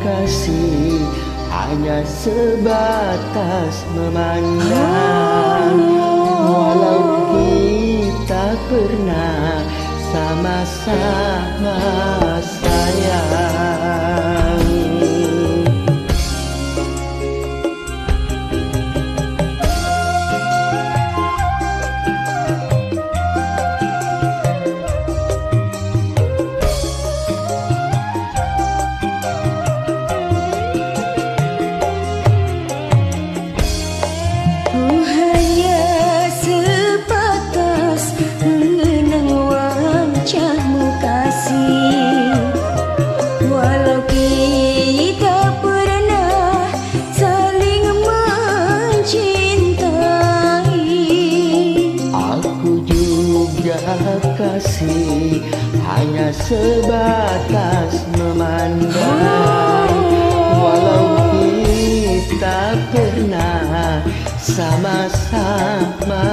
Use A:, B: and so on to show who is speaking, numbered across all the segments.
A: kasih hanya sebatas memandang, walau kita pernah sama-sama sayang. Kasih hanya sebatas memandang, walau kita pernah sama-sama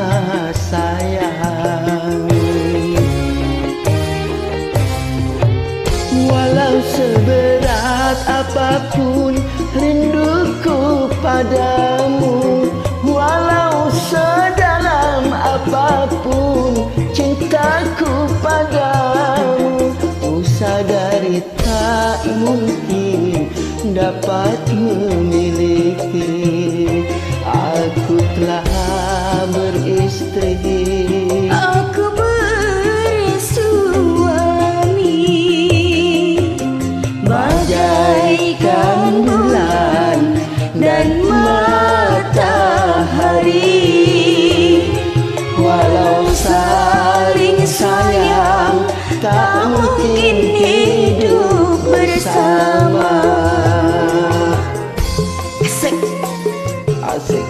A: sayang. Walau seberat apapun rinduku padamu, walau sedalam apapun cintaku padamu, ku sadari tak mungkin dapat memiliki. Aku telah beristri,
B: aku bersuami, bagaikan bulan dan matahari. Walau saling sayang, tak mungkin hidup bersama. Asik,
A: asik.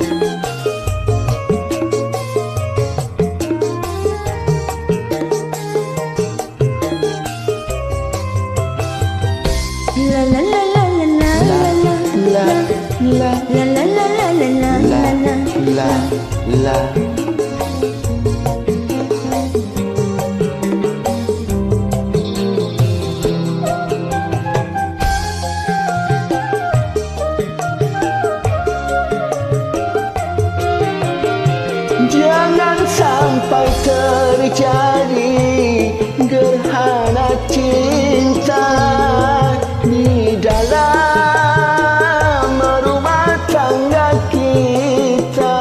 B: La la la la la la la la la la la la la la la. Jangan sampai terjadi gerhana cinta di dalam rumah tangga kita.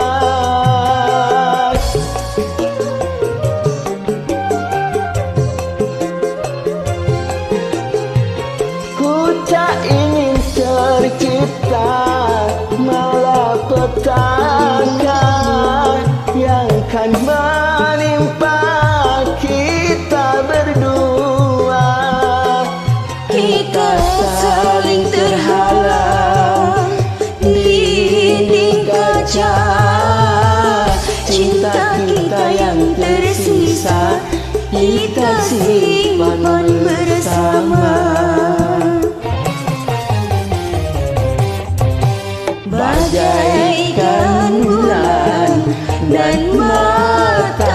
B: Ku tak ingin tercipta malapetaka yang kan menimpa kita berdua. Kita saling terhalang dinding kaca, cinta kita yang tersisa kita simpan bersama. Bagaikan bulan dan matahari,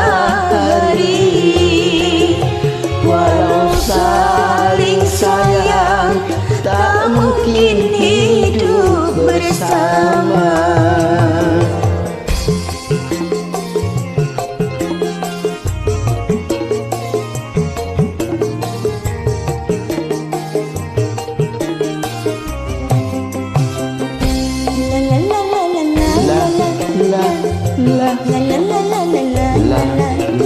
B: walau saling sayang, tak mungkin hidup bersama. La la la la la la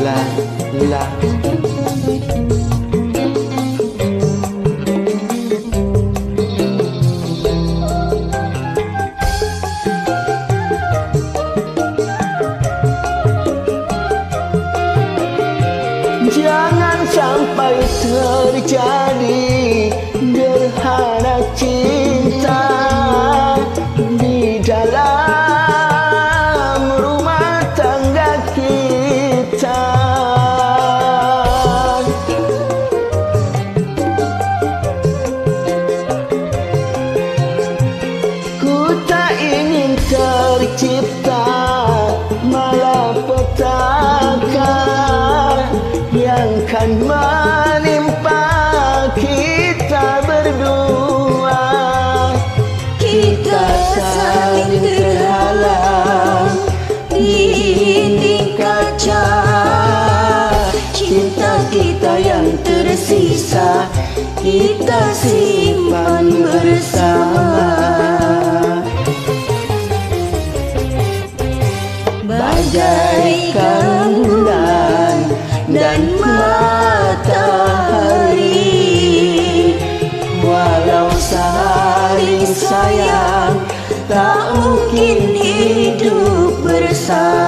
B: la la. tersisa kita simpan bersama. Bagaikan bulan dan matahari, walau saling sayang tak mungkin hidup bersama.